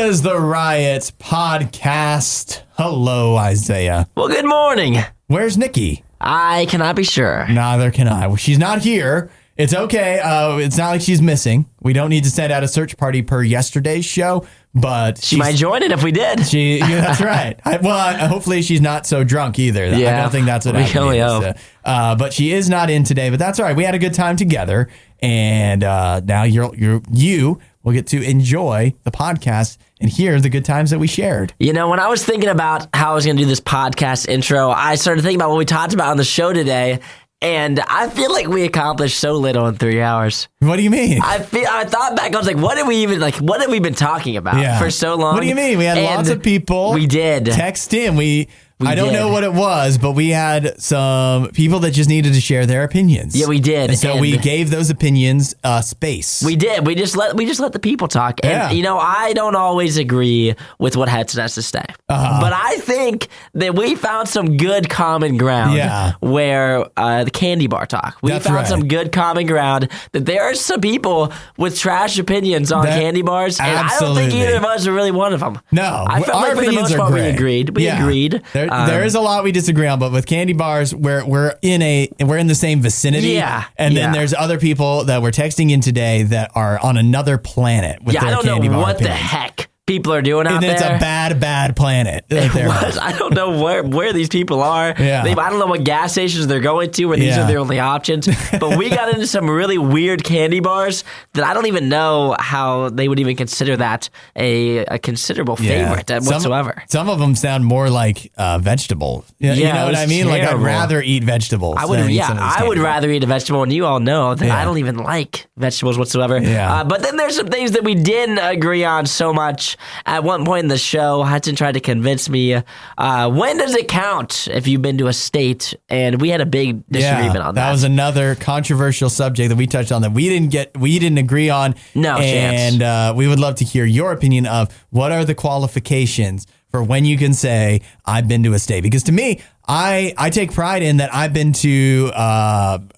is the Riot podcast. Hello, Isaiah. Well, good morning. Where's Nikki? I cannot be sure. Neither can I. Well, she's not here. It's okay. It's not like she's missing. We don't need to send out a search party per yesterday's show, but she might join it if we did. That's right. Hopefully she's not so drunk either. Yeah, I don't think that's what we can only hope. But she is not in today, but that's all right. We had a good time together, and now you will get to enjoy the podcast and hear the good times that we shared. You know, when I was thinking about how I was going to do this podcast intro, I started thinking about what we talked about on the show today. And I feel like we accomplished so little in 3 hours. What do you mean? I thought back, I was like, what have we been talking about for so long? What do you mean? We had lots of people. We did. Text in. I don't know what it was, but we had some people that just needed to share their opinions. Yeah, we did. And so we gave those opinions space. We did. We just let the people talk. And you know, I don't always agree with what Hudson has to say. But I think that we found some good common ground where the candy bar talk. We found some good common ground that there are some people with trash opinions on candy bars. And I don't think either of us are really one of them. No. I felt like for the most part we agreed. We agreed. There is a lot we disagree on, but with candy bars, we're in the same vicinity. Yeah. And then there's other people that we're texting in today that are on another planet with their candy bar I don't know what opinions. the heck people are doing out there. And it's a bad planet. I don't know where these people are. Yeah. I don't know what gas stations they're going to where these are their only options. But we got into some really weird candy bars that I don't even know how they would even consider that a considerable favorite whatsoever. Some of them sound more like vegetables. You know what I mean? Terrible. Like I'd rather eat vegetables. I would rather eat a vegetable, and you all know that I don't even like vegetables whatsoever. Yeah. But then there's some things that we didn't agree on so much. At one point in the show, Hudson tried to convince me, when does it count if you've been to a state? And we had a big disagreement on that. That was another controversial subject that we touched on that we didn't agree on. No chance. And we would love to hear your opinion of what are the qualifications for when you can say, I've been to a state. Because to me, I take pride in that I've been to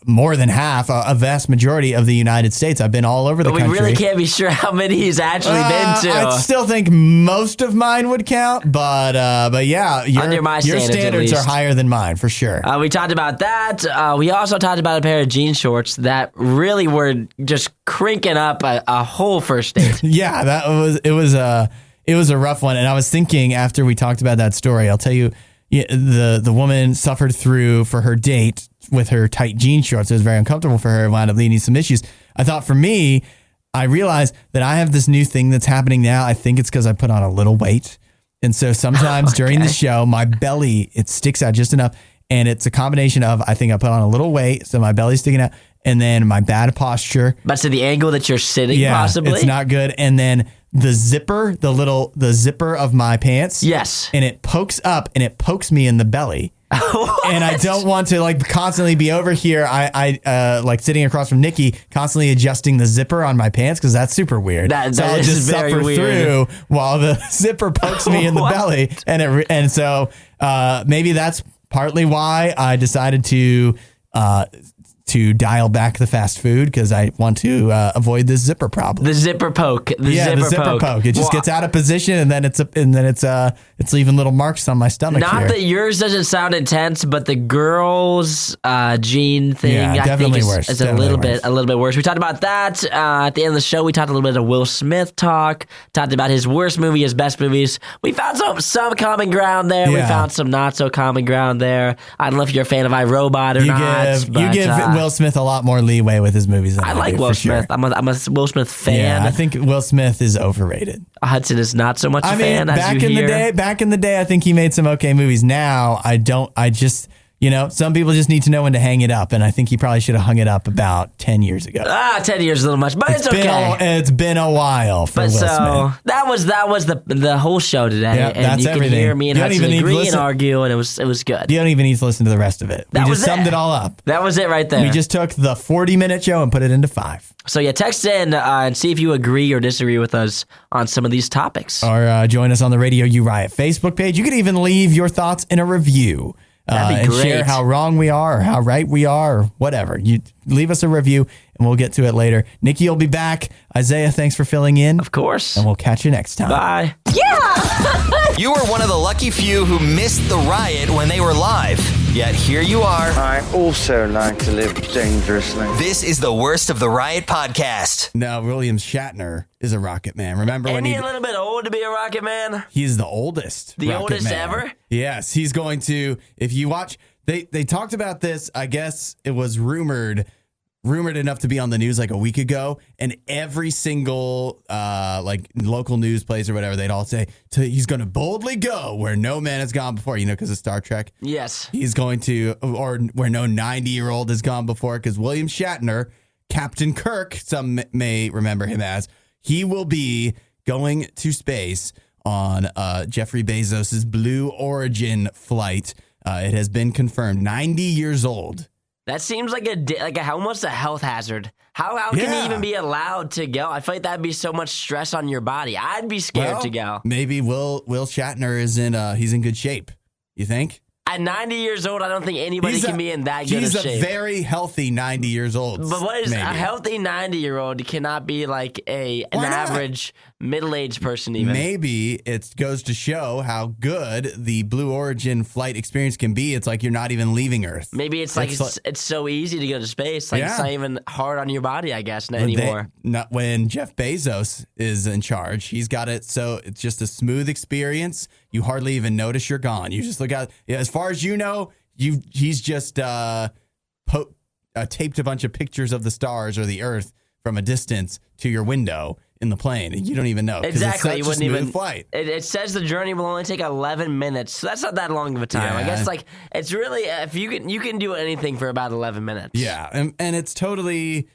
more than half, a vast majority of the United States. I've been all over the country. But we really can't be sure how many he's actually been to. I still think most of mine would count, but yeah, your standards are higher than mine for sure. We talked about that. We also talked about a pair of jean shorts that really were just cranking up a whole first date. Yeah, it was a rough one. And I was thinking after we talked about that story, I'll tell you, the woman suffered through for her date with her tight jean shorts. It was very uncomfortable for her and wound up leading to some issues. I thought for me, I realized that I have this new thing that's happening now. I think it's because I put on a little weight. And so sometimes during the show, my belly, it sticks out just enough. And it's a combination of, I think I put on a little weight, so my belly's sticking out, and then my bad posture. But to the angle that you're sitting, possibly? It's not good. And then the zipper, the zipper of my pants. Yes. And it pokes up and it pokes me in the belly. And I don't want to constantly be over here. I like sitting across from Nikki, constantly adjusting the zipper on my pants because that's super weird. So I'll just suffer through while the zipper pokes me in the belly. And so maybe that's partly why I decided to dial back the fast food because I want to avoid this zipper problem. The zipper poke. The zipper poke. It just gets out of position and then it's leaving little marks on my stomach. Not that yours doesn't sound intense, but the girls' jean thing I think is a little bit worse. We talked about that at the end of the show. We talked a little bit of Will Smith talk. Talked about his worst movie, his best movies. We found some common ground there. Yeah. We found some not so common ground there. I don't know if you're a fan of iRobot or not. You give Will Smith a lot more leeway with his movies than I like do, Will Smith. Sure. I'm a Will Smith fan. Yeah, I think Will Smith is overrated. Hudson is not so much a fan as you hear. Back in the day, I think he made some okay movies. Now, some people just need to know when to hang it up, and I think he probably should have hung it up about 10 years ago. 10 years is a little much, but it's okay. It's been a while for Will Smith. That was the whole show today, and you can hear me and Hudson agree and argue, and it was good. You don't even need to listen to the rest of it. We just summed it all up. That was it right there. We just took the 40-minute show and put it into 5. So yeah, text in and see if you agree or disagree with us on some of these topics. Or join us on the RadioU Riot Facebook page. You could even leave your thoughts in a review. That'd be great. share how wrong we are or how right we are or whatever. You leave us a review and we'll get to it later. Nikki will be back. Isaiah, thanks for filling in. Of course. And we'll catch you next time. Bye. Yeah! You were one of the lucky few who missed the riot when they were live. Yet here you are. I also like to live dangerously. This is the Worst of the Riot podcast. Now, William Shatner is a Rocket Man. Remember when he a little bit old to be a Rocket Man? He's the oldest. The Rocket oldest Man. ever? Yes, he's going to. If you watch, they talked about this. I guess it was rumored enough to be on the news like a week ago, and every single like local news place or whatever, they'd all say he's going to boldly go where no man has gone before. You know, because of Star Trek. Yes, he's going to, or where no 90-year-old has gone before, because William Shatner, Captain Kirk, some may remember him as, he will be going to space on Jeffrey Bezos's Blue Origin flight. It has been confirmed. 90 years old. That seems like almost a health hazard. How can you even be allowed to go? I feel like that'd be so much stress on your body. I'd be scared to go. Maybe Will Shatner is he's in good shape. You think? At 90 years old, I don't think anybody can be in that good of shape. He's a very healthy 90 years old. But what is a healthy 90-year-old cannot be like an average middle-aged person even. Maybe it goes to show how good the Blue Origin flight experience can be. It's like you're not even leaving Earth. Maybe it's so easy to go to space. Like it's not even hard on your body, I guess, anymore. Not when Jeff Bezos is in charge. He's got it so it's just a smooth experience. You hardly even notice you're gone. You just look out. Yeah, as far as you know, he's just taped a bunch of pictures of the stars or the Earth from a distance to your window in the plane, and you don't even know. Exactly, it's such a smooth flight. It says the journey will only take 11 minutes, so that's not that long of a time. I guess it's really if you can do anything for about 11 minutes. Yeah, and it's totally.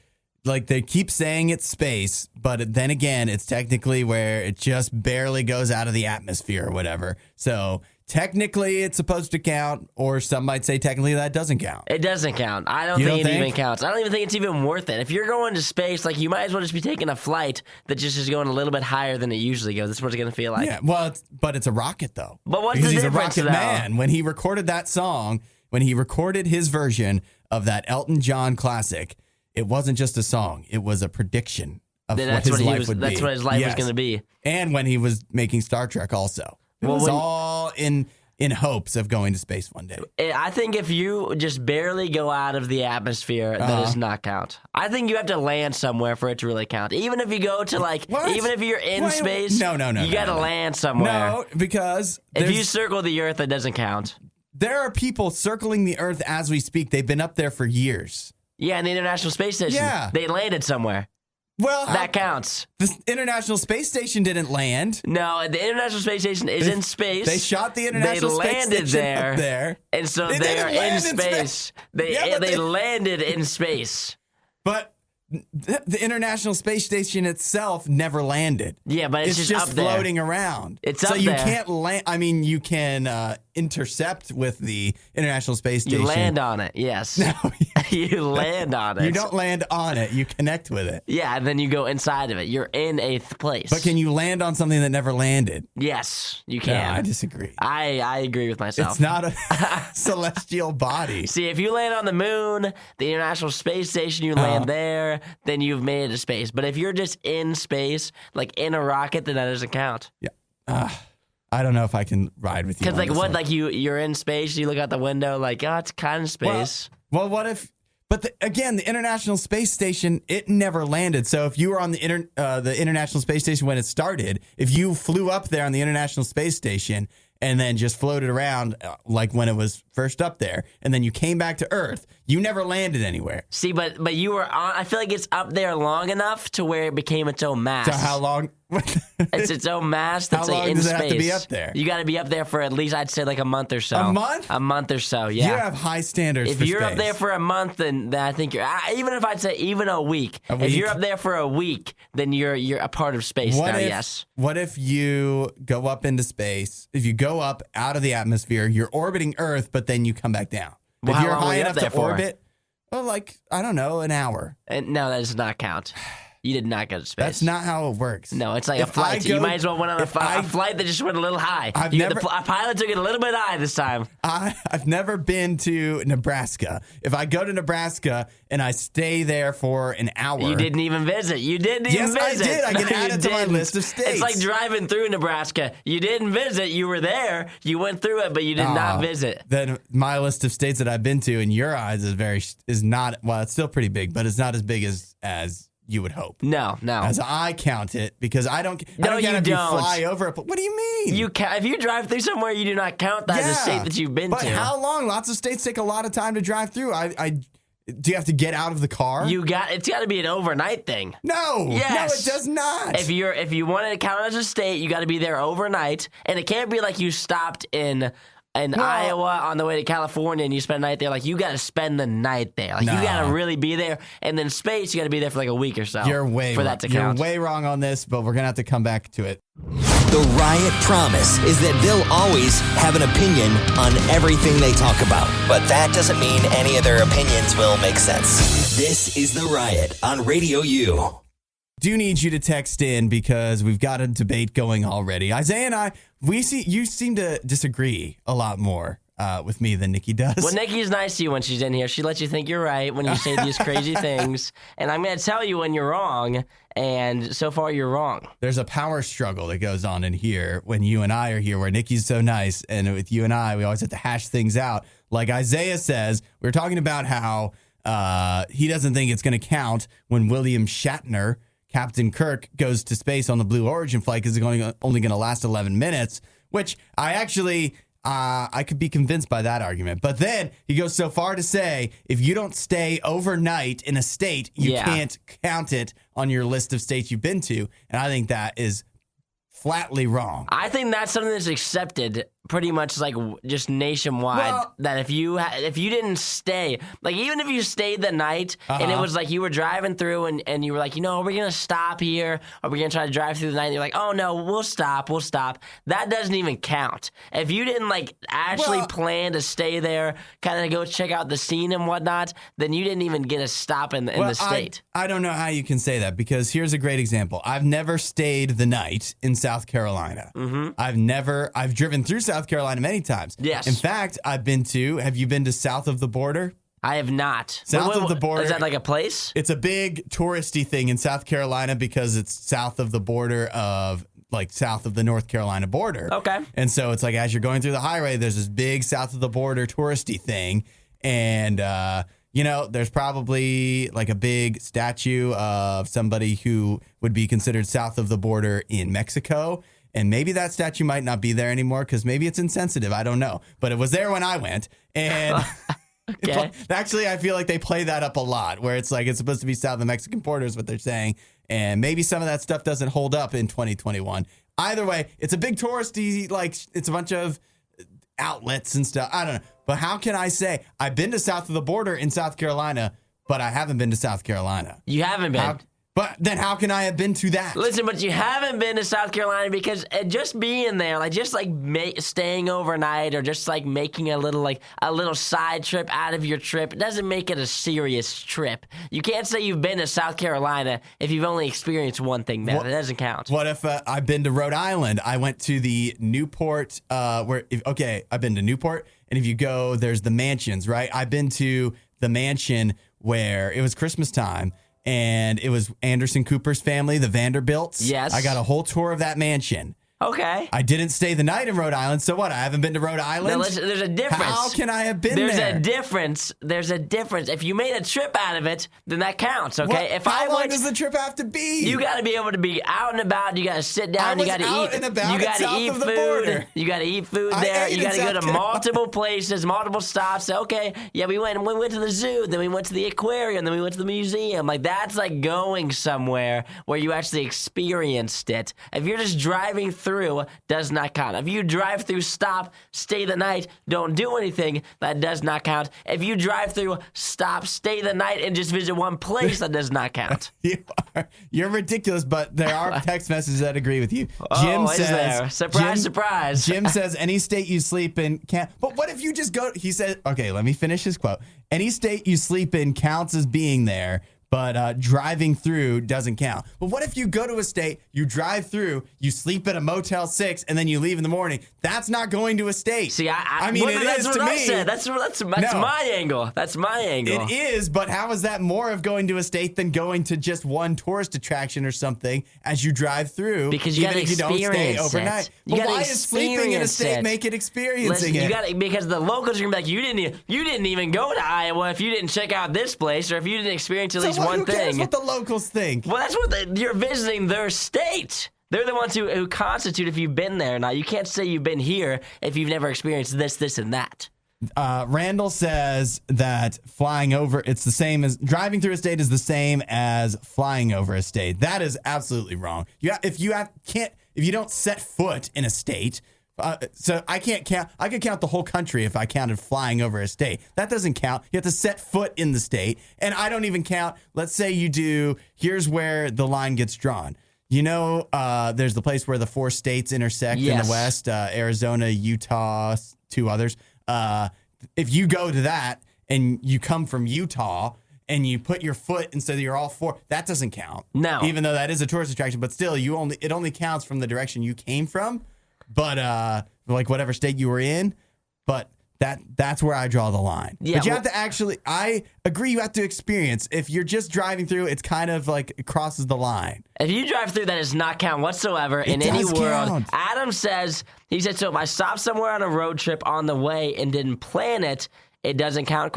Like they keep saying it's space, but then again, it's technically where it just barely goes out of the atmosphere or whatever. So technically it's supposed to count, or some might say technically that doesn't count. It doesn't count. I don't think it even counts. I don't even think it's even worth it. If you're going to space, like you might as well just be taking a flight that just is going a little bit higher than it usually goes. That's what it's going to feel like. Yeah, well, but it's a rocket though. But what's because the he's difference, a rocket man. When he recorded that song, when he recorded his version of that Elton John classic, it wasn't just a song. It was a prediction of what his life would be. That's what his life was going to be. And when he was making Star Trek also. It was all in hopes of going to space one day. I think if you just barely go out of the atmosphere, that does not count. I think you have to land somewhere for it to really count. Even if you go to even if you're in space, no, you got to land somewhere. No, because if you circle the Earth, it doesn't count. There are people circling the Earth as we speak. They've been up there for years. Yeah, in the International Space Station. Yeah. They landed somewhere. Well, that counts. The International Space Station didn't land. No, the International Space Station is in space. They shot the International Space Station up there. And so they are in space. They landed in space. But the International Space Station itself never landed. Yeah, but it's just up there. Floating around. It's up there. So you can't land. I mean, you can intercept with the International Space Station. You land on it, yes. No, you land on it. You don't land on it. You connect with it. Yeah, and then you go inside of it. You're in a place. But can you land on something that never landed? Yes, you can. No, I disagree. I agree with myself. It's not a celestial body. See, if you land on the moon, the International Space Station, you land there, then you've made it to space. But if you're just in space, like in a rocket, then that doesn't count. Yeah. I don't know if I can ride with you. Because you're in space, you look out the window, it's kind of space. Well, what if? But again, the International Space Station, it never landed. So if you were on the International Space Station when it started, if you flew up there on the International Space Station and then just floated around like when it was first up there, and then you came back to Earth, you never landed anywhere. See, but you were on. I feel like it's up there long enough to where it became its own mass. So how long? It's its own mass. That's how long in does space. It have to be up there? You got to be up there for at least, I'd say, like a month or so. A month? A month or so. Yeah. You have high standards. If you're up there for a month, then I think you're. Even if I'd say even a week. If you're up there for a week, then you're a part of space now. Yes. What if you go up into space? If you go up out of the atmosphere, you're orbiting Earth, but then you come back down. Well, if you're how long high were you enough up there to orbit, well, I don't know, an hour. No, that does not count. You did not go to space. That's not how it works. No, it's like a flight. You might as well went on a flight that just went a little high. The pilot took it a little bit high this time. I've never been to Nebraska. If I go to Nebraska and I stay there for an hour. You didn't even visit. Yes, I did. I can add it to my list of states. It's like driving through Nebraska. You didn't visit. You were there. You went through it, but you did not visit. Then my list of states that I've been to in your eyes is not, well, it's still pretty big, but it's not as big as you would hope. No. As I count it, because I don't count if you fly over it. But what do you mean? If you drive through somewhere, you do not count that as a state that you've been to. But how long? Lots of states take a lot of time to drive through. Do you have to get out of the car? It's got to be an overnight thing. No. Yes. No, it does not. If you want to count as a state, you got to be there overnight, and it can't be like you stopped in Iowa on the way to California and you spend the night there. Like, you got to spend the night there. Like, you got to really be there. And then space, you got to be there for like a week or so. You're way that to count. You're way wrong on this, but we're gonna have to come back to it. The Riot promise is that they'll always have an opinion on everything they talk about. But that doesn't mean any of their opinions will make sense. This is The Riot on Radio U. Do need you to text in because we've got a debate going already. Isaiah and I, you seem to disagree a lot more with me than Nikki does. Well, Nikki's nice to you when she's in here. She lets you think you're right when you say these crazy things. And I'm going to tell you when you're wrong. And so far, you're wrong. There's a power struggle that goes on in here when you and I are here, where Nikki's so nice. And with you and I, we always have to hash things out. Like Isaiah says, we're talking about how he doesn't think it's going to count when William Shatner, Captain Kirk, goes to space on the Blue Origin flight because it's only going to last 11 minutes, which I actually, I could be convinced by that argument. But then he goes so far to say, if you don't stay overnight in a state, you can't count it on your list of states you've been to. And I think that is flatly wrong. I think that's something that's accepted pretty much like just nationwide, that if you didn't stay, like even if you stayed the night and it was like you were driving through and you were like, are we going to stop here? Are we going to try to drive through the night? And you're like, oh no, we'll stop. That doesn't even count. If you didn't like actually plan to stay there, kind of go check out the scene and whatnot, then you didn't even get a stop in the state. I don't know how you can say that, because here's a great example. I've never stayed the night in South Carolina. Mm-hmm. I've driven through South Carolina many times. Yes. In fact, have you been to south of the border? I have not. South of the border. Is that like a place? It's a big touristy thing in South Carolina because it's south of the border of, like, south of the North Carolina border. Okay. And so it's like as you're going through the highway, there's this big south of the border touristy thing. And, there's probably like a big statue of somebody who would be considered south of the border in Mexico. And maybe that statue might not be there anymore because maybe it's insensitive. I don't know. But it was there when I went. And okay. Actually, I feel like they play that up a lot, where it's like it's supposed to be south of the Mexican border is what they're saying. And maybe some of that stuff doesn't hold up in 2021. Either way, it's a big touristy, like it's a bunch of outlets and stuff. I don't know. But how can I say I've been to south of the border in South Carolina, but I haven't been to South Carolina? You haven't been. But then how can I have been to that? Listen, but you haven't been to South Carolina because just being there, like just like staying overnight or just like making a little side trip out of your trip, it doesn't make it a serious trip. You can't say you've been to South Carolina if you've only experienced one thing there. That doesn't count. What if I've been to Rhode Island? I went to the Newport, I've been to Newport, and if you go, there's the mansions, right? I've been to the mansion where it was Christmas time. And it was Anderson Cooper's family, the Vanderbilts. Yes. I got a whole tour of that mansion. Okay. I didn't stay the night in Rhode Island, so what? I haven't been to Rhode Island? Now listen, there's a difference. How can I have been there? There's a difference. If you made a trip out of it, then that counts, okay? How long does the trip have to be? You got to be able to be out and about. You got to sit down. You got to eat. And about you got to eat food. Border. You got to eat food there. You got to go to multiple places, multiple stops. Okay, yeah, we went to the zoo, then we went to the aquarium, then we went to the museum. Like, that's like going somewhere where you actually experienced it. If you're just driving through, does not count. If you drive through, stop, stay the night, don't do anything, that does not count. If you drive through, stop, stay the night, and just visit one place, that does not count. You're ridiculous, but there are text messages that agree with you. Jim says, surprise. Jim says, any state you sleep in can't. But what if you just go, he said, okay, let me finish his quote. Any state you sleep in counts as being there, but driving through doesn't count. But what if you go to a state, you drive through, you sleep at a Motel 6, and then you leave in the morning? That's not going to a state. See, I mean, well, it that's is what to I me. said. That's my angle. That's my angle. It is, but how is that more of going to a state than going to just one tourist attraction or something as you drive through? Because you got to experience don't stay overnight. You But why is sleeping in a state make it experiencing it? You got because the locals are gonna be like, you didn't even go to Iowa if you didn't check out this place or if you didn't experience at least one who cares thing. what the locals think? Well, that's what you're visiting their state. They're the ones who constitute if you've been there or not. You can't say you've been here if you've never experienced this, and that. Randall says that flying over, it's the same as driving through a state is the same as flying over a state. That is absolutely wrong. If you don't set foot in a state, so I can't count. I could count the whole country if I counted flying over a state. That doesn't count. You have to set foot in the state, and I don't even count. Let's say you do. Here's where the line gets drawn. You know, there's the place where the 4 states intersect in the West: Arizona, Utah, 2 others. If you go to that and you come from Utah and you put your foot instead of you're all 4, that doesn't count. No, even though that is a tourist attraction, but still, it only counts from the direction you came from. But like whatever state you were in, but that's where I draw the line. Yeah, but you have to actually, I agree, you have to experience. If you're just driving through, it's kind of like it crosses the line. If you drive through, that does not count whatsoever in any world. Count. Adam says, he said, so if I stop somewhere on a road trip on the way and didn't plan it, it doesn't count, ?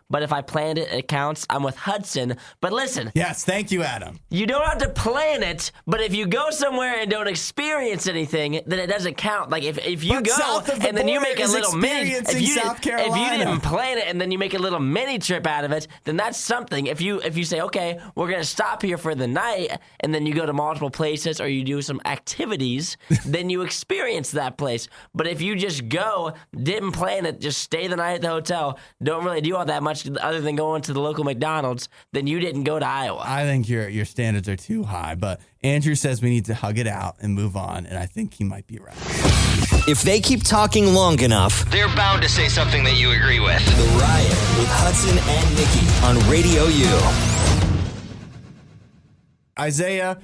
But if I planned it, it counts. I'm with Hudson. But listen. Yes, thank you, Adam. You don't have to plan it, but if you go somewhere and don't experience anything, then it doesn't count. Like if you go and then you make a little mini, if you didn't plan it and then you make a little mini trip out of it, then that's something. If you say, okay, we're gonna stop here for the night, and then you go to multiple places or you do some activities, then you experience that place. But if you just go, didn't plan it, just stay the night at the hotel, don't really do all that much other than going to the local McDonald's, then you didn't go to Iowa. I think your standards are too high, but Andrew says we need to hug it out and move on, and I think he might be right. If they keep talking long enough, they're bound to say something that you agree with. The Riot with Hudson and Nikki on Radio U. Isaiah,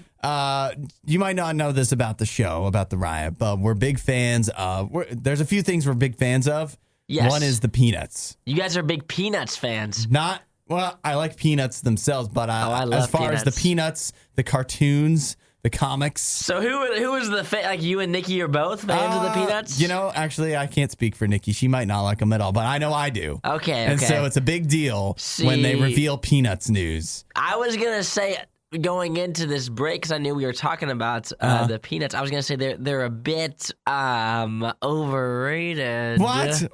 you might not know this about the show, about the Riot, but we're big fans of, there's a few things we're big fans of. Yes. One is the Peanuts. You guys are big Peanuts fans. Well, I like Peanuts themselves, but I love as far Peanuts. as the Peanuts, the cartoons, the comics. So who is the like you and Nikki are both fans of the Peanuts? You know, actually, I can't speak for Nikki. She might not like them at all, but I know I do. Okay. And so it's a big deal when they reveal Peanuts news. I was gonna say, going into this break, because I knew we were talking about the Peanuts, I was gonna say they're a bit overrated. What?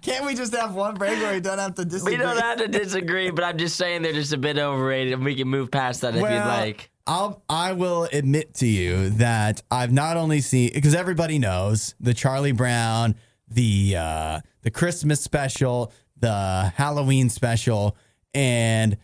Can't we just have one break where we don't have to disagree? We don't have to disagree, but I'm just saying they're just a bit overrated, and we can move past that if you'd like. I will admit to you that I've not only seen, because everybody knows the Charlie Brown, the Christmas special, the Halloween special, and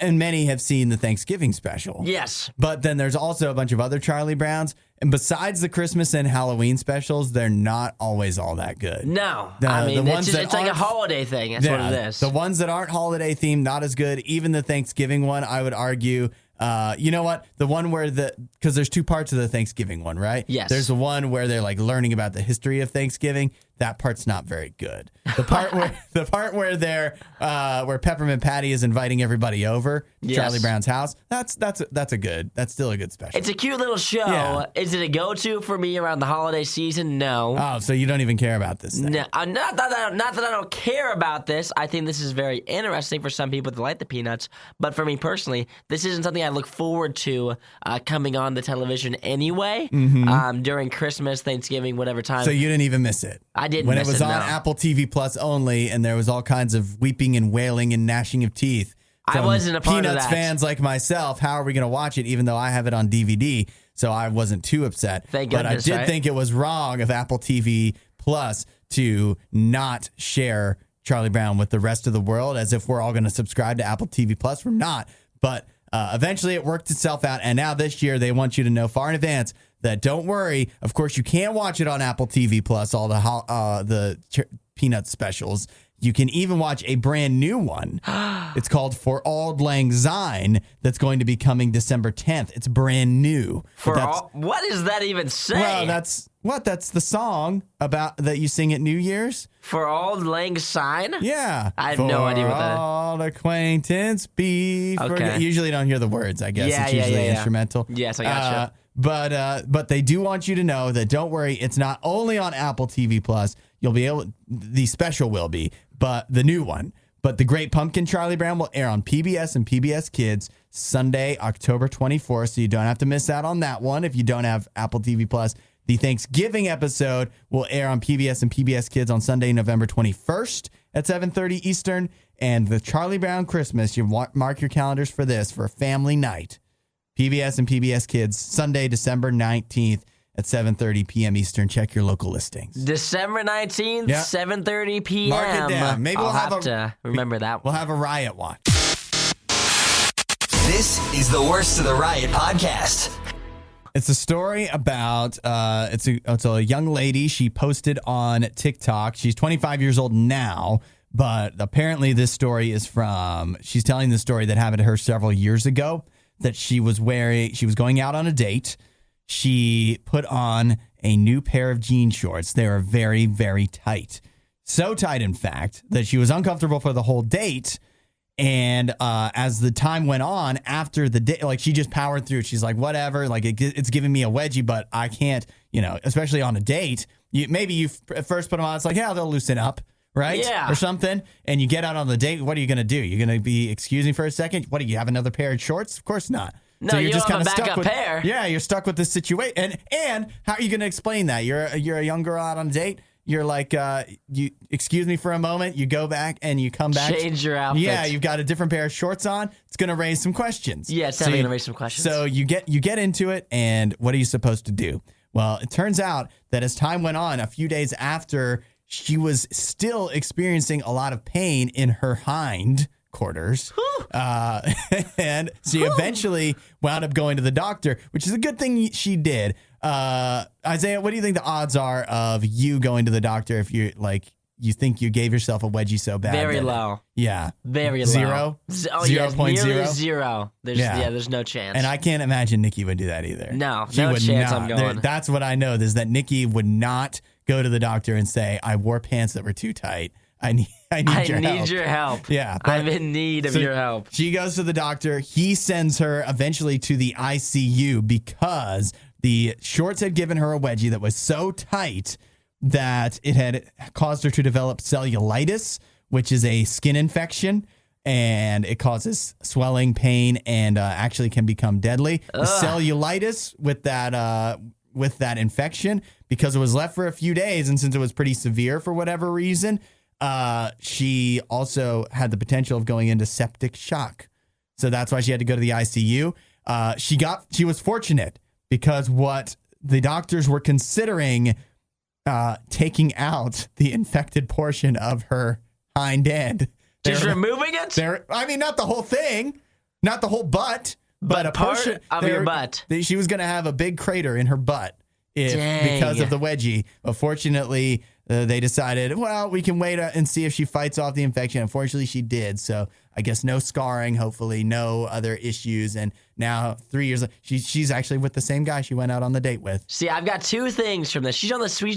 many have seen the Thanksgiving special. Yes. But then there's also a bunch of other Charlie Browns. And besides the Christmas and Halloween specials, they're not always all that good. No. It's like a holiday thing. That's what it is. The ones that aren't holiday themed, not as good. Even the Thanksgiving one, I would argue. You know what? The one where because there's 2 parts of the Thanksgiving one, right? Yes. There's the one where they're like learning about the history of Thanksgiving. That part's not very good. The part where they're where Peppermint Patty is inviting everybody over to Charlie Brown's house. That's still a good special. It's a cute little show. Yeah. Is it a go-to for me around the holiday season? No. Oh, so you don't even care about this thing? No, not that I don't care about this. I think this is very interesting for some people that like the Peanuts. But for me personally, this isn't something I look forward to coming on the television anyway. During Christmas, Thanksgiving, whatever time. So you didn't even miss it? I didn't when miss it was on no. Apple TV Plus only, and there was all kinds of weeping and wailing and gnashing of teeth. I wasn't a part Peanuts of that. fans like myself. How are we going to watch it? Even though I have it on DVD, so I wasn't too upset. Thank but goodness, I did right? think it was wrong of Apple TV Plus to not share Charlie Brown with the rest of the world, as if we're all going to subscribe to Apple TV Plus. We're not, but eventually it worked itself out, and now this year they want you to know far in advance that don't worry. Of course, you can't watch it on Apple TV Plus. All the Peanuts specials. You can even watch a brand new one. It's called For Auld Lang Syne that's going to be coming December 10th. It's brand new. What does that even say? Well, that's the song about that you sing at New Year's. For Auld Lang Syne? Yeah. I have no idea what that is. For old acquaintance be forget. Usually don't hear the words, I guess. It's usually instrumental. Yes, I gotcha. But they do want you to know that don't worry, it's not only on Apple TV Plus. You'll be able, the special will be, but the new one. But The Great Pumpkin, Charlie Brown, will air on PBS and PBS Kids Sunday, October 24th. So you don't have to miss out on that one if you don't have Apple TV Plus. The Thanksgiving episode will air on PBS and PBS Kids on Sunday, November 21st at 7:30 Eastern. And the Charlie Brown Christmas, you mark your calendars for this, for a family night. PBS and PBS Kids, Sunday, December 19th at 7:30 p.m. Eastern. Check your local listings. December 19th, 7:30 p.m. Mark it down. Maybe we'll have to remember that one. We'll have a riot watch. This is the Worst of the Riot podcast. It's a story about it's a young lady. She posted on TikTok. She's 25 years old now, but apparently this story is she's telling the story that happened to her several years ago, that she was going out on a date. She put on a new pair of jean shorts. They were very, very tight. So tight, in fact, that she was uncomfortable for the whole date. And as the time went on after the day, like she just powered through. She's like, whatever, like it's giving me a wedgie, but I can't, especially on a date. Maybe you first put them on. It's like, yeah, they'll loosen up, right? Yeah. Or something. And you get out on the date. What are you going to do? You're going to be excusing for a second? What, do you have another pair of shorts? Of course not. No, so you're just kind of stuck with pair. Yeah, you're stuck with this situation. And how are you going to explain that? You're a young girl out on a date. You're like, you excuse me for a moment. You go back and you come back. Change your outfit. Yeah, you've got a different pair of shorts on. It's going to raise some questions. Yeah, it's definitely going to raise some questions. So you get into it, and what are you supposed to do? Well, it turns out that as time went on, a few days after, she was still experiencing a lot of pain in her hind quarters. And she eventually wound up going to the doctor, which is a good thing she did. Isaiah, what do you think the odds are of you going to the doctor if you think you gave yourself a wedgie so bad? Very low. Yeah. Very low. Zero? 0.0? Zero. There's no chance. And I can't imagine Nikki would do that either. No chance I'm going. That's what I know, is that Nikki would not go to the doctor and say, I wore pants that were too tight. I need your help. Yeah. I'm in need of your help. She goes to the doctor. He sends her eventually to the ICU because the shorts had given her a wedgie that was so tight that it had caused her to develop cellulitis, which is a skin infection, and it causes swelling, pain, and actually can become deadly. The cellulitis with that infection, because it was left for a few days, and since it was pretty severe for whatever reason, she also had the potential of going into septic shock. So that's why she had to go to the ICU. She was fortunate because what the doctors were considering taking out the infected portion of her hind end. Just removing it? Not the whole thing, not the whole butt, but a portion of your butt. She was going to have a big crater in her butt because of the wedgie. But fortunately, they decided, well, we can wait and see if she fights off the infection. Unfortunately, she did. So I guess no scarring, hopefully, no other issues. And now 3 years later, she's actually with the same guy she went out on the date with. See, I've got two things from this. She's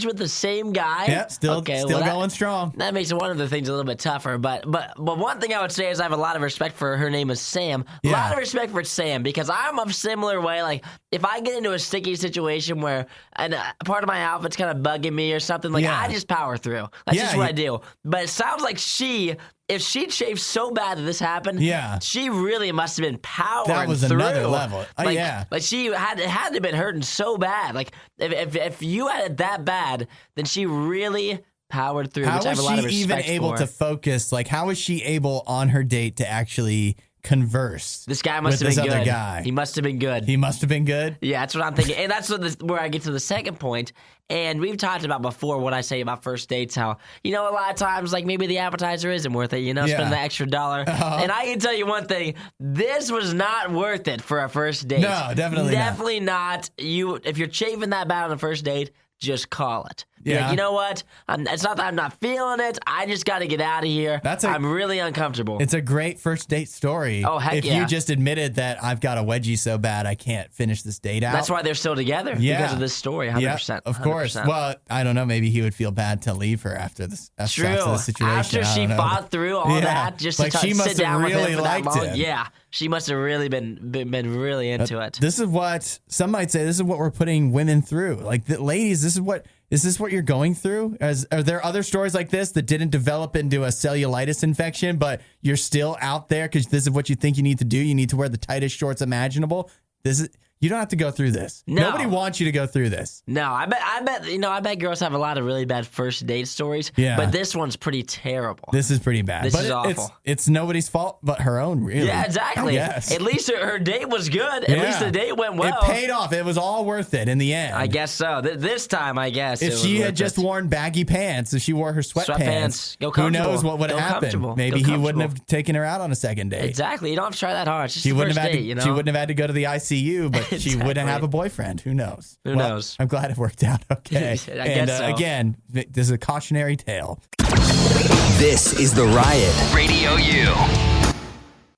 with the same guy. Yep, still going strong. That makes one of the things a little bit tougher. But one thing I would say is I have a lot of respect for her name is Sam. A lot of respect for Sam, because I'm a similar way. Like, if I get into a sticky situation where part of my outfit's kind of bugging me or something, I just power through. That's just what I do. But it sounds like if she shaved so bad that this happened, she really must have been powering through. That was another level. Like she had to have been hurting so bad. Like if you had it that bad, then she really powered through. How which I have a lot of respect was she even able to focus? Like, how was she able on her date to actually converse? This guy must have been good. Other guy. He must have been good. He must have been good? Yeah, that's what I'm thinking. And that's where I get to the second point. And we've talked about before what I say about first dates, how, a lot of times, like, maybe the appetizer isn't worth it, spend the extra $1. And I can tell you one thing, this was not worth it for a first date. No, definitely not. If you're chafing that bad on a first date, just call it. Yeah. Like, you know what? It's not that I'm not feeling it. I just got to get out of here. I'm really uncomfortable. It's a great first date story. Oh, heck if you just admitted that I've got a wedgie so bad I can't finish this date out. That's why they're still together, because of this story, 100%. Yeah, of course. 100%. Well, I don't know. Maybe he would feel bad to leave her after this. True. After the situation. After she fought through all that, just to she must sit down have really with him for that liked long. it. Yeah, she must have really been really into it. This is what some might say. This is what we're putting women through. Like, ladies, is this what you're going through? Are there other stories like this that didn't develop into a cellulitis infection, but you're still out there because this is what you think you need to do? You need to wear the tightest shorts imaginable. You don't have to go through this. No. Nobody wants you to go through this. No, I bet girls have a lot of really bad first date stories. Yeah. But this one's pretty terrible. This is pretty bad. This is awful. It's nobody's fault but her own, really. Yeah, exactly. Yes. At least her date was good. At least the date went well. It paid off. It was all worth it in the end. I guess so. This time, I guess. If she had just worn baggy pants, if she wore her sweatpants, who knows what would have happened? Maybe he wouldn't have taken her out on a second date. Exactly. You don't have to try that hard. It's just She the wouldn't first have had date, to, She wouldn't have had to go to the ICU, but Exactly. she wouldn't have a boyfriend. Who knows? Who knows? I'm glad it worked out okay. I guess so. Again, this is a cautionary tale. This is The Riot. RadioU.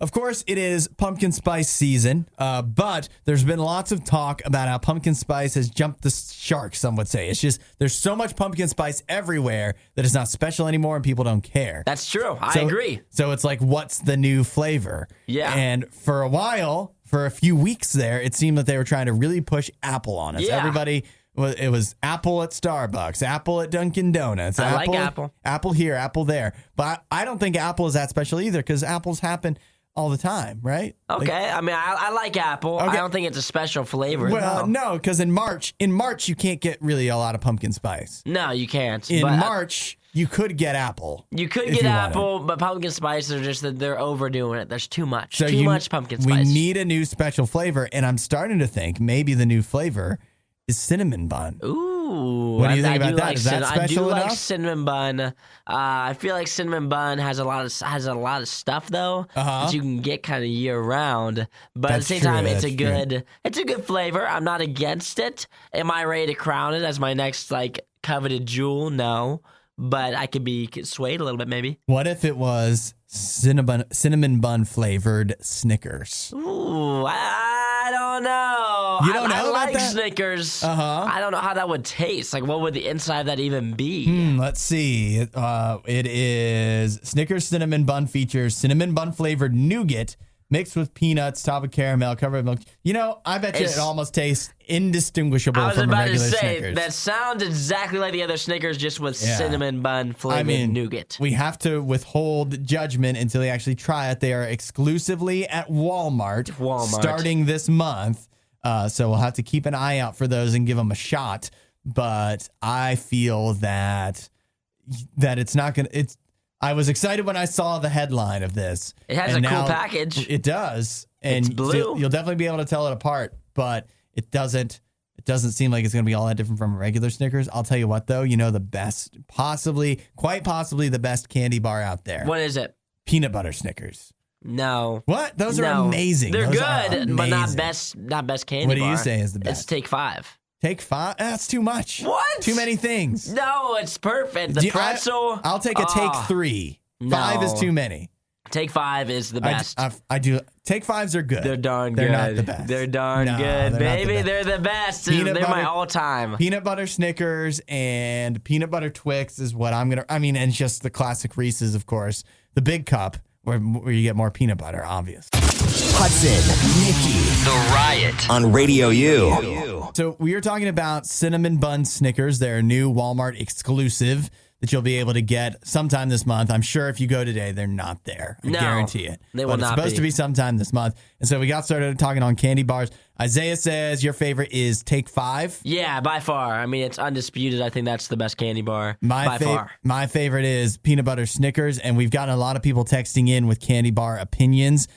Of course, it is pumpkin spice season, but there's been lots of talk about how pumpkin spice has jumped the shark, some would say. It's just, there's so much pumpkin spice everywhere that it's not special anymore and people don't care. That's true. I agree. So it's like, what's the new flavor? Yeah. And for a while, for a few weeks there, it seemed that they were trying to really push apple on us. Yeah. Everybody, it was apple at Starbucks, apple at Dunkin' Donuts. I like apple. Apple here, apple there. But I don't think apple is that special either, because apples happen all the time, right? Okay. I mean, I like apple. Okay. I don't think it's a special flavor. Well, no, because in March you can't get really a lot of pumpkin spice. No, you can't. In March, you could get apple. You could get apple, but pumpkin spice are just that they're overdoing it. There's too much. So too much pumpkin spice. We need a new special flavor, and I'm starting to think maybe the new flavor is cinnamon bun. Ooh. What do you think about that? Like Is that special enough? I do like cinnamon bun. I feel like cinnamon bun has a lot of stuff though that you can get kind of year round. But at the same time, it's a good flavor. I'm not against it. Am I ready to crown it as my next coveted jewel? No. But I could be swayed a little bit, maybe. What if it was cinnamon bun flavored Snickers? Ooh, I don't know. You don't know I about like that? Snickers. I don't know how that would taste. Like, what would the inside of that even be? Let's see. It is Snickers cinnamon bun features cinnamon bun flavored nougat mixed with peanuts, topped with caramel, covered with milk. I bet you it almost tastes indistinguishable from a regular Snickers. I was about to say, that sounds exactly like the other Snickers, just with cinnamon bun flavored nougat. We have to withhold judgment until they actually try it. They are exclusively at Walmart. Starting this month. So we'll have to keep an eye out for those and give them a shot. But I feel that it's not going to... I was excited when I saw the headline of this. It has a cool package. It does. And it's blue. You'll definitely be able to tell it apart, but it doesn't seem like it's going to be all that different from a regular Snickers. I'll tell you what, though, the best, quite possibly the best candy bar out there. What is it? Peanut butter Snickers. No. What? Those are amazing. They're Those good, but not best candy bar. What do you say is the best? It's Take 5. Take 5? That's too much. What? Too many things. No, it's perfect. The pretzel. I'll take a Take 3. No. 5 is too many. Take 5 is the best. I do. Take 5s are good. They're darn good. They're not the best. They're darn good, baby. They're the best. They're my all-time. Peanut butter Snickers and peanut butter Twix is what I'm gonna. And it's just the classic Reese's, of course. The big cup where you get more peanut butter, obvious. Hudson, Nikki, The Riot on Radio U. So we are talking about cinnamon bun Snickers. They're a new Walmart exclusive that you'll be able to get sometime this month. I'm sure if you go today, they're not there. I guarantee it. They will not be. It's supposed to be sometime this month. And so we got started talking on candy bars. Isaiah says your favorite is Take 5. Yeah, by far. I mean, it's undisputed. I think that's the best candy bar by far. My favorite is peanut butter Snickers, and we've gotten a lot of people texting in with candy bar opinions.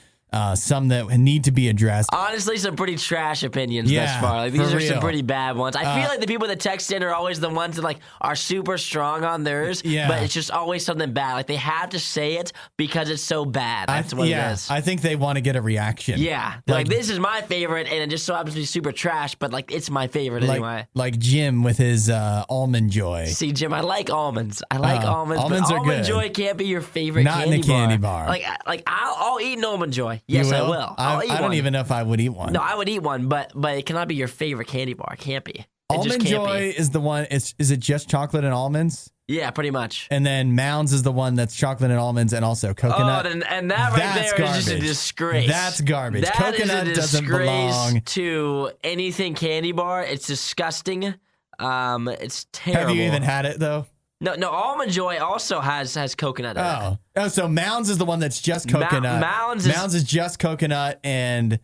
some that need to be addressed. Honestly, some pretty trash opinions thus far. Like, these are some pretty bad ones. I feel like the people that text in are always the ones that like are super strong on theirs, but it's just always something bad. Like they have to say it because it's so bad. That's what it is. I think they want to get a reaction. Yeah. Like this is my favorite, and it just so happens to be super trash, but like it's my favorite anyway. Like Jim with his Almond Joy. See, Jim, I like almonds. I like almonds. Almonds but are Almond good. Joy can't be your favorite Not candy in a candy bar. Like I'll eat an Almond Joy. Yes, I will. I don't even know if I would eat one. No, I would eat one, but it cannot be your favorite candy bar. It can't be. Almond Joy is the one. Is it just chocolate and almonds? Yeah, pretty much. And then Mounds is the one that's chocolate and almonds and also coconut. Oh, and that right there is just a disgrace. That's garbage. That Coconut is a doesn't disgrace belong to anything candy bar. It's disgusting. It's terrible. Have you even had it though? No. Almond Joy also has coconut in it. Oh, so Mounds is the one that's just coconut. Mounds is just coconut and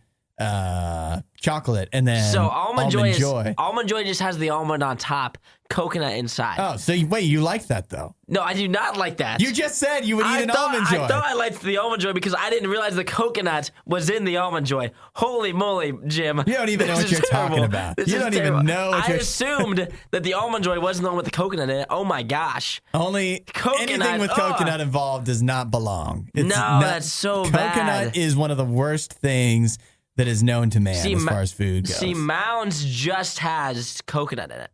chocolate, and then so Almond Joy just has the almond on top, coconut inside. Oh, so wait, you like that though? No, I do not like that. You just said you would eat an Almond Joy. I thought I liked the Almond Joy because I didn't realize the coconut was in the Almond Joy. Holy moly, Jim! You don't even know what you're talking about. You don't even know. I assumed that the Almond Joy wasn't the one with the coconut in it. Oh my gosh! Anything with coconut involved does not belong. That's so bad. Coconut is one of the worst things that is known to man as far as food goes. See, Mounds just has coconut in it.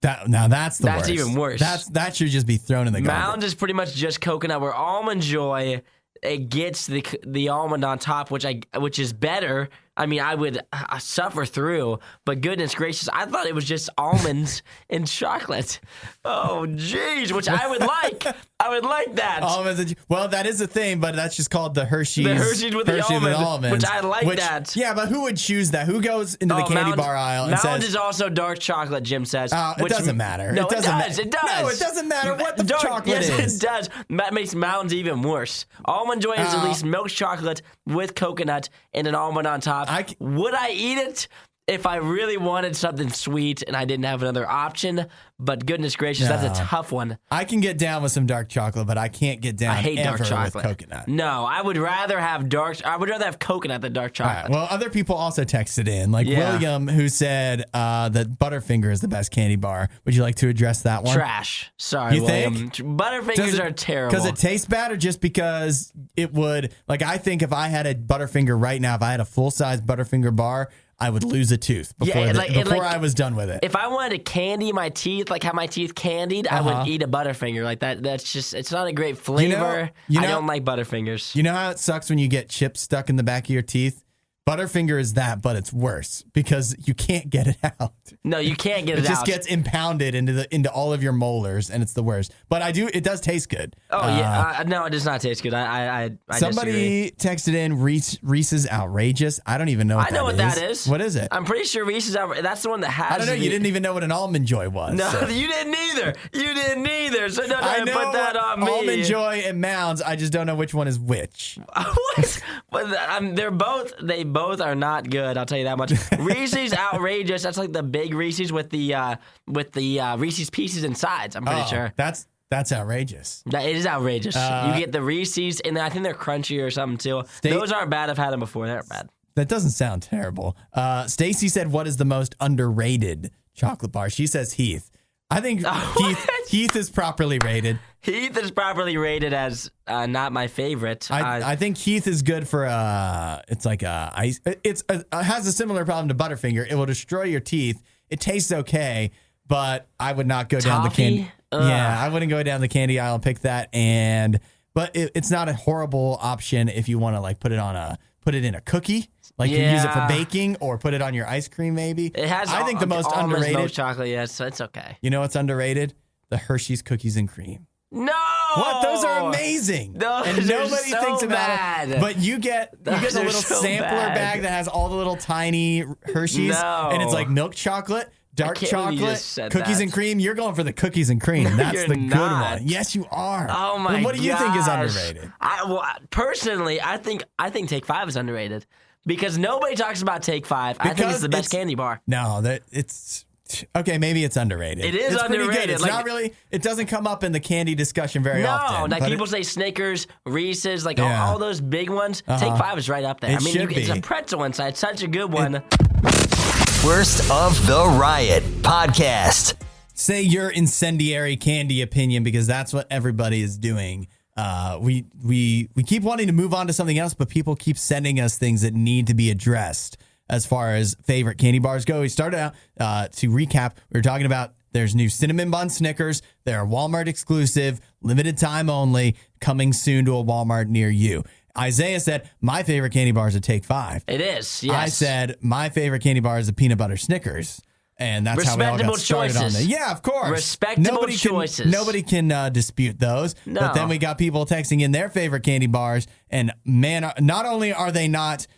That's worst. That's even worse. That should just be thrown in the garbage. Mounds is pretty much just coconut, where Almond Joy, it gets the almond on top, which is better. I mean, I would suffer through, but goodness gracious, I thought it was just almonds and chocolate. Oh, jeez, which I would like. I would like that. Almonds. Well, that is a thing, but that's just called the Hershey's. The Hershey's with the almonds, which I like that. Yeah, but who would choose that? Who goes into the candy bar aisle and says... Mounds is also dark chocolate, Jim says. It doesn't matter. No, it does. It does. No, it doesn't matter what the chocolate is. Yes, it does. That makes Mounds even worse. Almond Joy is at least milk chocolate with coconut and an almond on top. Would I eat it if I really wanted something sweet and I didn't have another option? But goodness gracious, that's a tough one. I can get down with some dark chocolate, but I can't get down. I hate dark chocolate with coconut. No, I would rather have coconut than dark chocolate. Right, well, other people also texted in, like William, who said that Butterfinger is the best candy bar. Would you like to address that one? Trash. Sorry, William. Butterfingers are terrible. Because it tastes bad, or just because it would? Like, I think if I had a Butterfinger right now, if I had a full size Butterfinger bar, I would lose a tooth before I was done with it. If I wanted to candy my teeth, like have my teeth candied, I would eat a Butterfinger. Like that. That's just, it's not a great flavor. I don't like Butterfingers. You know how it sucks when you get chips stuck in the back of your teeth? Butterfinger is that, but it's worse because you can't get it out. No, you can't get it out. It just gets impounded into all of your molars, and it's the worst. But it does taste good. Oh yeah, no, it does not taste good. I somebody texted in Reese's Outrageous. I don't even know what that is. I know what that is. What is it? I'm pretty sure Reese's Outrageous. That's the one that has. I don't know. You didn't even know what an Almond Joy was. No, so. You didn't either. So don't put that on me. Almond Joy and Mounds. I just don't know which one is which. What? But they're both. They both are not good. I'll tell you that much. Reese's Outrageous. That's like the big Reese's with the Reese's Pieces and sides. I'm pretty sure. That's outrageous. That is outrageous. You get the Reese's, and I think they're crunchy or something too. Those aren't bad. I've had them before. They're bad. That doesn't sound terrible. Stacy said, "What is the most underrated chocolate bar?" She says Heath. I think Heath is properly rated. Heath is properly rated as not my favorite. I think Heath is good for it's like ice. It has a similar problem to Butterfinger. It will destroy your teeth. It tastes okay, but I would not go down the candy. Yeah, I wouldn't go down the candy aisle and pick that. But it's not a horrible option if you want to like put it in a cookie. Like you use it for baking or put it on your ice cream maybe. It has I think the most underrated milk chocolate, yes, so it's okay. You know what's underrated? The Hershey's cookies and cream. No! What? Those are amazing. And nobody thinks about it. But you get a little sampler bag that has all the little tiny Hershey's and it's like milk chocolate, dark chocolate, cookies and cream. You're going for the cookies and cream. That's the good one. Yes, you are. Oh my god. What do you think is underrated? Personally, I think Take 5 is underrated. Because nobody talks about Take 5. I think it's the best candy bar. No, it's Okay, maybe it's underrated. It is it's underrated. Pretty good. It's not really. It doesn't come up in the candy discussion very often. No, like people say Snickers, Reese's, like all those big ones. Take 5 is right up there. It's a pretzel inside. Such a good one. Worst of the Riot podcast. Say your incendiary candy opinion, because that's what everybody is doing. We keep wanting to move on to something else, but people keep sending us things that need to be addressed as far as favorite candy bars go. We started out, to recap, we were talking about there's new cinnamon bun Snickers. They're Walmart exclusive, limited time only, coming soon to a Walmart near you. Isaiah said, my favorite candy bar is a Take 5. It is, yes. I said, my favorite candy bar is a peanut butter Snickers. And that's how we all got started on that. Yeah, of course. Respectable choices. Nobody can dispute those. No. But then we got people texting in their favorite candy bars. And man, not only are they not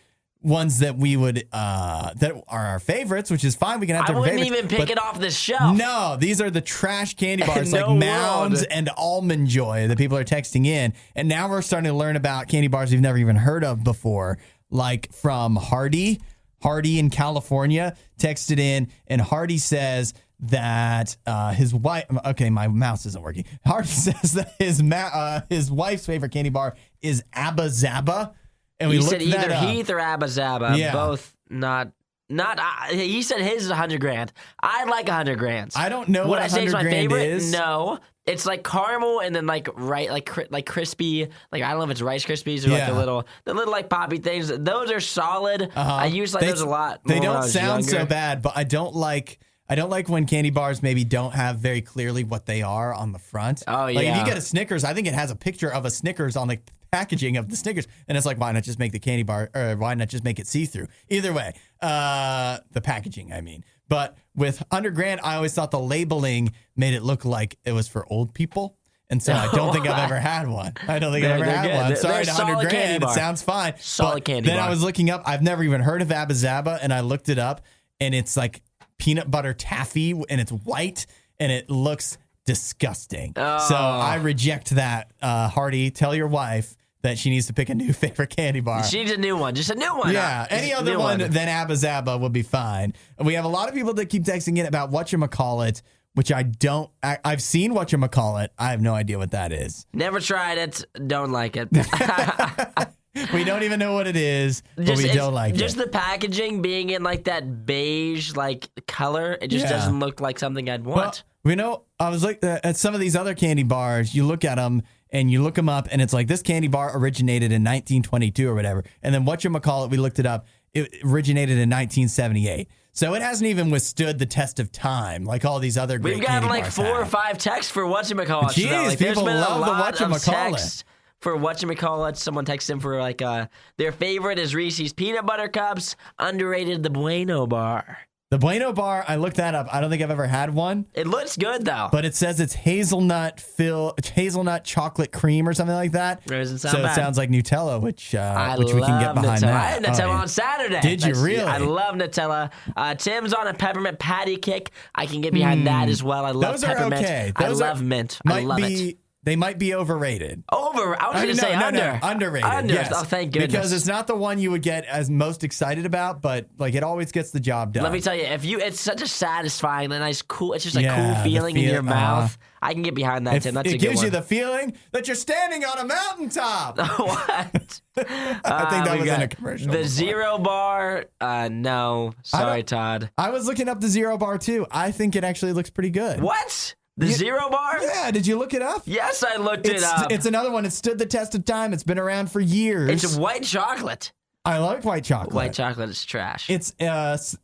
ones that we would that are our favorites, which is fine. We can have different favorites. I wouldn't even pick it off the shelf. No, these are the trash candy bars like Mounds and Almond Joy that people are texting in. And now we're starting to learn about candy bars we've never even heard of before, like from Hardy. Hardy in California texted in, and Hardy says that his wife. Okay, my mouse isn't working. Hardy says that his wife's favorite candy bar is Abba Zaba, and we said either Heath or Abba Zaba. Yeah. Both not. He said his is $100,000. I like $100,000. I don't know what I say it's my $100,000 favorite? is. No, it's like caramel and then like crispy. Like I don't know if it's Rice Krispies or like the little like poppy things. Those are solid. I use those a lot. They don't sound so bad, but I don't like when candy bars maybe don't have very clearly what they are on the front. Oh, yeah. Like if you get a Snickers, I think it has a picture of a Snickers on the packaging of the Snickers. And it's like, why not just make the candy bar, or why not just make it see-through? Either way, the packaging, I mean. But with $100,000, I always thought the labeling made it look like it was for old people. And so I don't think I've ever had one. I don't think I've ever had one. Sorry to $100,000. It sounds fine. Solid candy bar. Then I was looking up. I've never even heard of Abba Zaba, and I looked it up, and it's like peanut butter taffy, and it's white, and it looks disgusting. Oh. So I reject that. Hardy, tell your wife that she needs to pick a new favorite candy bar. She needs a new one. Just a new one. Yeah, any other one than Abba Zaba will be fine. We have a lot of people that keep texting in about whatchamacallit, which I've seen whatchamacallit. I have no idea what that is. Never tried it. Don't like it. We don't even know what it is, but we don't like it. Just the packaging being in like that beige like color, it just doesn't look like something I'd want. Well, I was looking at some of these other candy bars. You look at them and you look them up, and it's like this candy bar originated in 1922 or whatever. And then whatchamacallit, we looked it up, it originated in 1978. So it hasn't even withstood the test of time like all these other great candy bars. We've got like 4 or 5 texts for whatchamacallit. Jeez, like, people love the whatchamacallit. For whatchamacallit, someone texted in for like their favorite is Reese's Peanut Butter Cups, underrated the Bueno Bar. The Bueno Bar, I looked that up. I don't think I've ever had one. It looks good though. But it says it's hazelnut chocolate cream or something like that. Doesn't sound bad. It sounds like Nutella, which we can get behind Nutella. that. I had Nutella on Saturday. Did you really? I love Nutella. Tim's on a peppermint patty kick. I can get behind that as well. I love peppermint. Okay. I love mint. I love it. They might be overrated. I was going to say under. No, underrated. Yes. Oh, thank goodness. Because it's not the one you would get as most excited about, but like it always gets the job done. Let me tell you, it's such a satisfying, a nice, cool. It's just a cool feeling in your mouth. I can get behind that, Tim. That's a good one. It gives you the feeling that you're standing on a mountaintop. What? I think that was in a commercial. The Zero Bar, no. Sorry, Todd. I was looking up the Zero Bar too. I think it actually looks pretty good. What? The Zero Bar? Yeah, did you look it up? Yes, I looked it up. It's another one. It stood the test of time. It's been around for years. It's white chocolate. I like white chocolate. White chocolate is trash. It's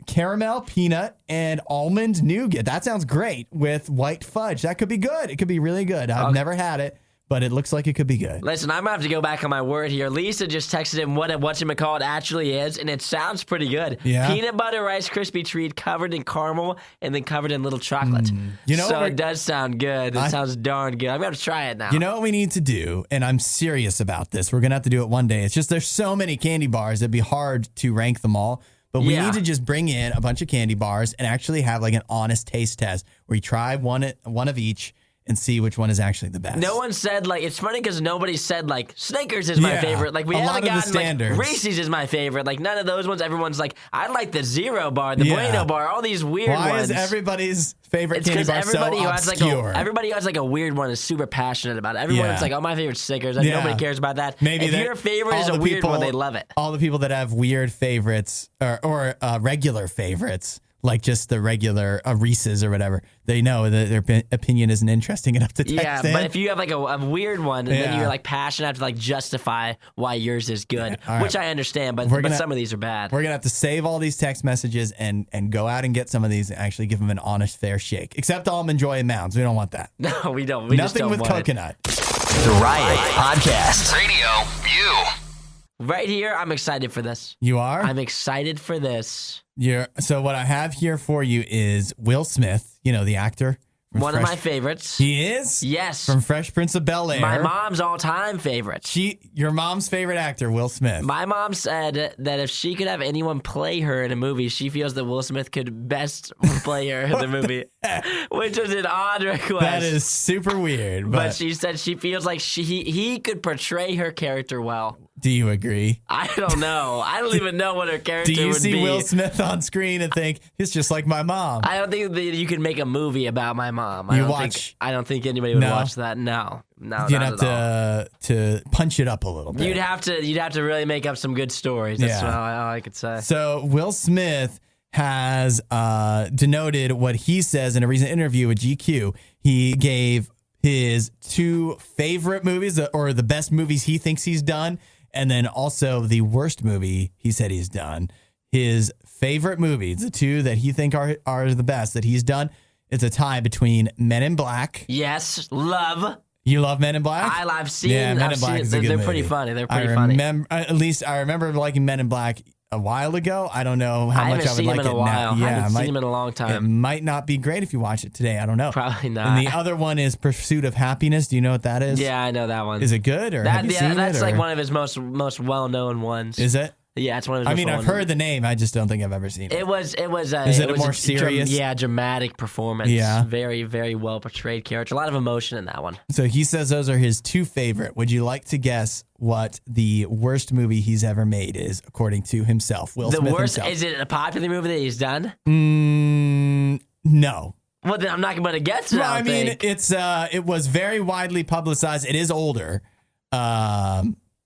caramel, peanut, and almond nougat. That sounds great with white fudge. That could be good. It could be really good. I've never had it, but it looks like it could be good. Listen, I'm going to have to go back on my word here. Lisa just texted him what whatchamacallit actually is, and it sounds pretty good. Yeah. Peanut butter Rice Krispie treat covered in caramel and then covered in little chocolate. So it does sound good. It sounds darn good. I'm going to try it now. You know what we need to do, and I'm serious about this. We're going to have to do it one day. It's just there's so many candy bars, it'd be hard to rank them all. But we need to just bring in a bunch of candy bars and actually have like an honest taste test where you try one of each, and see which one is actually the best. No one said, like, it's funny because nobody said, like, Snickers is my favorite. Like, we haven't gotten, like, Reese's is my favorite. Like, none of those ones. Everyone's like, I like the Zero bar, the Bueno bar, all these weird ones. Why is everybody's favorite candy bar so obscure? Everybody who has, like, a weird one is super passionate about it. Everyone's like, oh, my favorite Snickers. Like, nobody cares about that. Maybe if your favorite is a weird one, they love it. All the people that have weird favorites or regular favorites, like just the regular Reese's or whatever, they know that their opinion isn't interesting enough to text in. But if you have like a weird one, and then you're like passionate, have to like justify why yours is good, which I understand, but some of these are bad. We're going to have to save all these text messages and go out and get some of these and actually give them an honest, fair shake. Except Almond Joy and Mounds. We don't want that. No, we don't. Nothing with coconut. The Riot Podcast. RadioU. Right here, I'm excited for this. You are? I'm excited for this. So what I have here for you is Will Smith, the actor. One of my favorites. He is? Yes. From Fresh Prince of Bel-Air. My mom's all-time favorite. Your mom's favorite actor, Will Smith. My mom said that if she could have anyone play her in a movie, she feels that Will Smith could best play her in the movie, which is an odd request. That is super weird. But she said she feels like he could portray her character well. Do you agree? I don't know. I don't even know what her character would be. Do you see Will Smith on screen and think, he's just like my mom? I don't think that you can make a movie about my mom. I don't think anybody would watch that. No, you'd have to punch it up a little bit. You'd have to really make up some good stories. That's all I could say. So Will Smith has denoted what he says in a recent interview with GQ. He gave his 2 favorite movies, or the best movies he thinks he's done, and then also the worst movie he said he's done. His favorite movies, the 2 that he think are the best that he's done, it's a tie between Men in Black. Yes, love. You love Men in Black? I've seen. Yeah, Men in Black is a good movie. They're pretty funny. They're pretty funny. At least I remember liking Men in Black a while ago. I don't know how much I would like it now. I haven't seen him in a long time. It might not be great if you watch it today. I don't know. Probably not. And the other one is Pursuit of Happiness. Do you know what that is? Yeah, I know that one. Is it good, or have you seen it? That's like one of his most well-known ones. Is it? Yeah, it's one of his I've heard the name. I just don't think I've ever seen it. It was. Is it a more serious? Dramatic performance. Yeah. Very, very well portrayed character. A lot of emotion in that one. So he says those are his 2 favorite. Would you like to guess what the worst movie he's ever made is, according to himself? Will Smith himself. Is it a popular movie that he's done? No. Well, then I'm not going to guess it. Well, I mean, it was very widely publicized. It is older.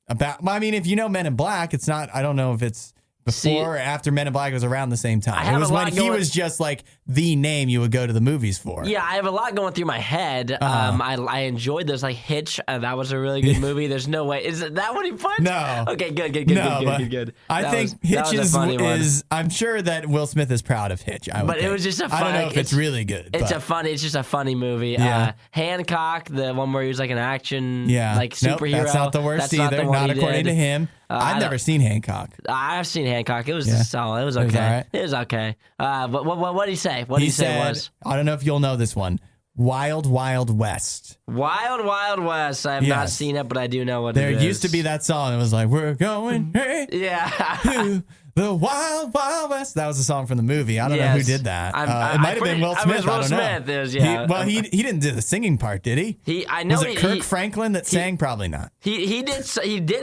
If you know Men in Black, it's not. I don't know if it's before or after Men in Black. It was around the same time. It was when he was just like the name you would go to the movies for. Yeah, I have a lot going through my head. I enjoyed this, like Hitch. That was a really good movie. There's no way. Is that what he put? No. Okay, good. I think Hitch is. I'm sure that Will Smith is proud of Hitch. But it was just a funny. I don't know if it's really good. It's just a funny movie. Yeah. Hancock, the one where he was like an action superhero. Nope, that's not the worst either. Not according to him. I've never seen Hancock. I've seen Hancock. It was solid. It was okay. It was okay. What did he say? What did he say was? I don't know if you'll know this one. Wild Wild West. Wild Wild West. I have not seen it, but I do know what it is. There used to be that song. It was like, we're going, hey, to the Wild Wild West. That was a song from the movie. I don't know who did that. It might have been Will Smith. I don't know. He didn't do the singing part, did he? I know. Was it Kirk Franklin that sang? Probably not. He did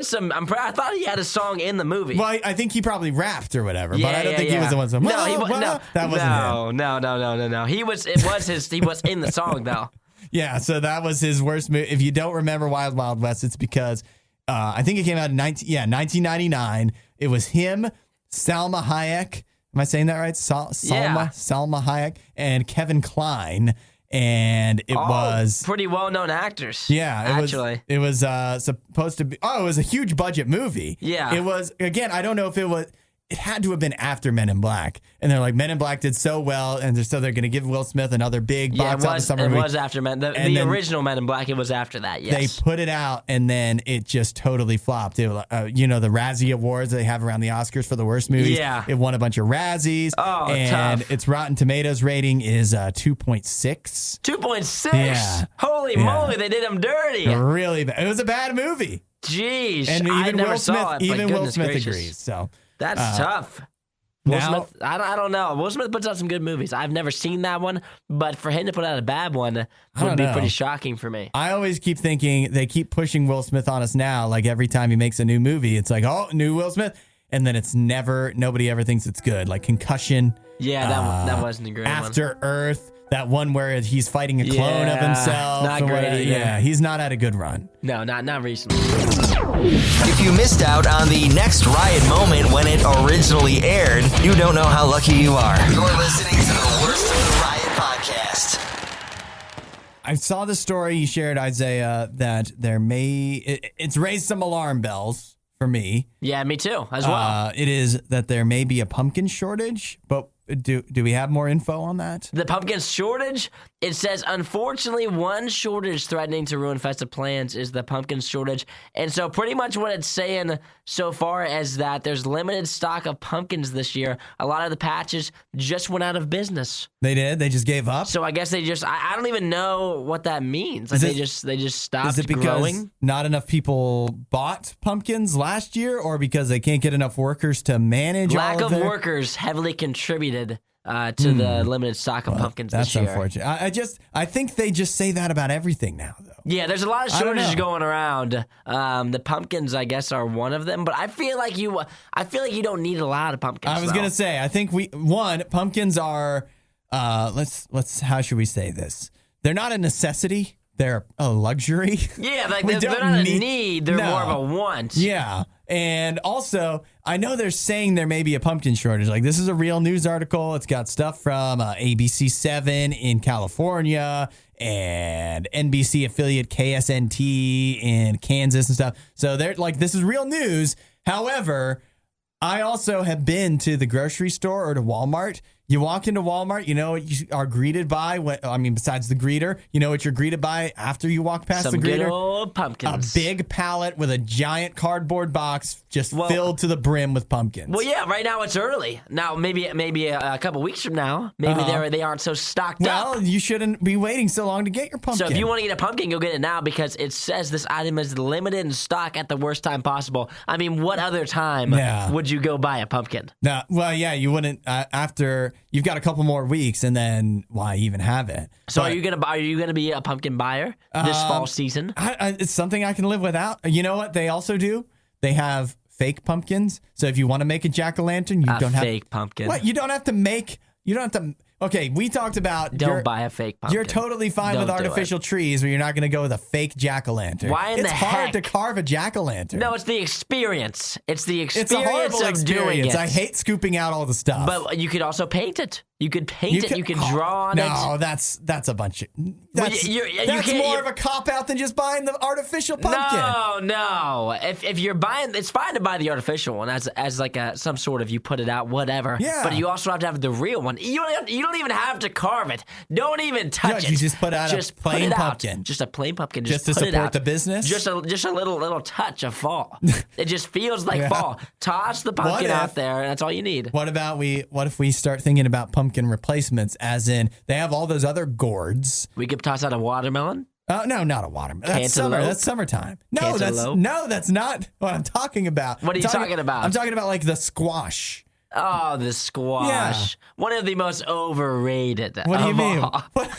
some. I thought he had a song in the movie. Well, I think he probably rapped or whatever. But I don't think he was the one. No, that wasn't him. No. He was in the song though. Yeah, so that was his worst movie. If you don't remember Wild Wild West, it's because I think it came out in 1999. It was him, Salma Hayek. Am I saying that right? Salma Hayek and Kevin Kline. And it was pretty well-known actors. Yeah, it was supposed to be. Oh, it was a huge budget movie. Yeah, it was. Again, I don't know if it was. It had to have been after Men in Black, and they're like, Men in Black did so well, and so they're going to give Will Smith another big box office summer movie. It was after the original Men in Black. It was after that. Yes, they put it out, and then it just totally flopped. It, the Razzie Awards they have around the Oscars for the worst movies. Yeah, it won a bunch of Razzies. Oh, and tough. Its Rotten Tomatoes rating is 2.6. 2.6. Yeah. Holy moly, they did him dirty. Really bad. It was a bad movie. Jeez, and even Will Smith agrees. So that's tough. Will Smith, I don't know. Will Smith puts out some good movies. I've never seen that one, but for him to put out a bad one would be pretty shocking for me. I always keep thinking they keep pushing Will Smith on us now. Like every time he makes a new movie, it's like, oh, new Will Smith. And then it's nobody ever thinks it's good. Like Concussion. Yeah, that wasn't a great one. After Earth. That one where he's fighting a clone of himself. Not great either. Yeah, he's not had a good run. No, not recently. If you missed out on the next Riot moment when it originally aired, you don't know how lucky you are. You're listening to the Worst of the Riot podcast. I saw the story you shared, Isaiah, that it's raised some alarm bells for me. Yeah, me too, as well. It is that there may be a pumpkin shortage, but do we have more info on that? The pumpkin shortage? It says, unfortunately, one shortage threatening to ruin festive plans is the pumpkin shortage. And so pretty much what it's saying so far is that there's limited stock of pumpkins this year. A lot of the patches just went out of business. They did? They just gave up? So I guess they just, I don't even know what that means. Like they just stopped growing. Is it because not enough people bought pumpkins last year, or because they can't get enough workers to manage Lack all of of workers heavily contributed to the limited stock of pumpkins this year. That's unfortunate. I think they just say that about everything now, though. Yeah, there's a lot of shortages going around. The pumpkins, I guess, are one of them. But I feel like you don't need a lot of pumpkins. I was gonna say, I think pumpkins are. Let's how should we say this? They're not a necessity. They're a luxury. Yeah, like they're not a need. They're more of a want. Yeah. And also, I know they're saying there may be a pumpkin shortage. Like, this is a real news article. It's got stuff from ABC7 in California and NBC affiliate KSNT in Kansas and stuff. So they're like, this is real news. However, I also have been to the grocery store or to Walmart. You walk into Walmart, you know what you are greeted by? Besides the greeter, you know what you're greeted by after you walk past the greeter? Some good old pumpkins. A big pallet with a giant cardboard box just filled to the brim with pumpkins. Well, yeah, right now it's early. Now, maybe a couple weeks from now, maybe they aren't so stocked up. Well, you shouldn't be waiting so long to get your pumpkin. So if you want to get a pumpkin, go get it now because it says this item is limited in stock at the worst time possible. I mean, what other time would you go buy a pumpkin? No, well, yeah, you wouldn't after you've got a couple more weeks, and then why even have it? So are you gonna be a pumpkin buyer this fall season? It's something I can live without. You know what they also do? They have fake pumpkins. So if you want to make a jack-o'-lantern, you don't have fake pumpkin. What? You don't have to make. You don't have to. Okay, we talked about don't buy a fake pumpkin. You're totally fine with artificial trees, where you're not going to go with a fake jack-o'-lantern. Why in the heck? It's hard to carve a jack-o'-lantern. No, it's the experience. It's the experience it's a horrible of experience. doing it. I hate scooping out all the stuff. But you could also paint it. You could paint it. You could draw on it. No, that's a bunch of. That's more of a cop out than just buying the artificial pumpkin. No. If you're buying, it's fine to buy the artificial one as like some sort of you put it out, whatever. Yeah. But you also have to have the real one. You don't even have to carve it. Don't even touch it. You just put out a plain pumpkin. Just a plain pumpkin. Just to support the business. Just a little touch of fall. It just feels like fall. Toss the pumpkin out there, and that's all you need. What if we start thinking about pumpkin replacements, as in they have all those other gourds? We could toss out a watermelon. No, not a watermelon. That's summer. That's summertime. No, that's not what I'm talking about. What are you talking about? I'm talking about like the squash. Oh, the squash. Yeah. One of the most overrated. What do you mean?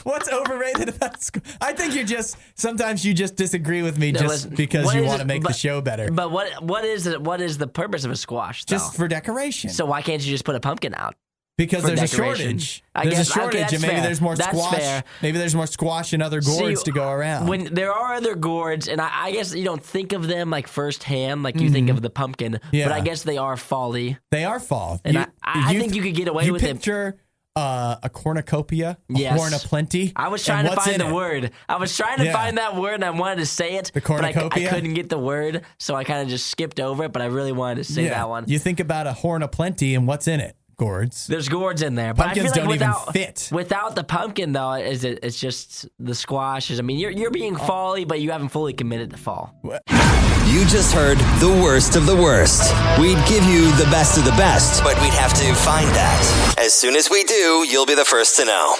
What's overrated about squash? I think sometimes you just disagree with me because you want to make the show better. But what is the purpose of a squash, though? Just for decoration. So why can't you just put a pumpkin out? Because there's a shortage. There's a shortage, and maybe there's more squash. Fair. Maybe there's more squash and other gourds to go around. When there are other gourds, and I guess you don't think of them like firsthand, like you think of the pumpkin. Yeah. But I guess they are fall-y. They are fall. And I think you could get away with it. You picture a cornucopia, a horn of plenty. I was trying to find the word. I was trying to find that word, and I wanted to say it. The cornucopia? But I couldn't get the word, so I kind of just skipped over it. But I really wanted to say that one. You think about a horn of plenty, and what's in it? Gourds. There's gourds in there. But pumpkins I feel like don't even fit. Without the pumpkin, though, it's just the squashes. I mean, you're being fall-y, but you haven't fully committed to fall. You just heard the worst of the worst. We'd give you the best of the best, but we'd have to find that. As soon as we do, you'll be the first to know.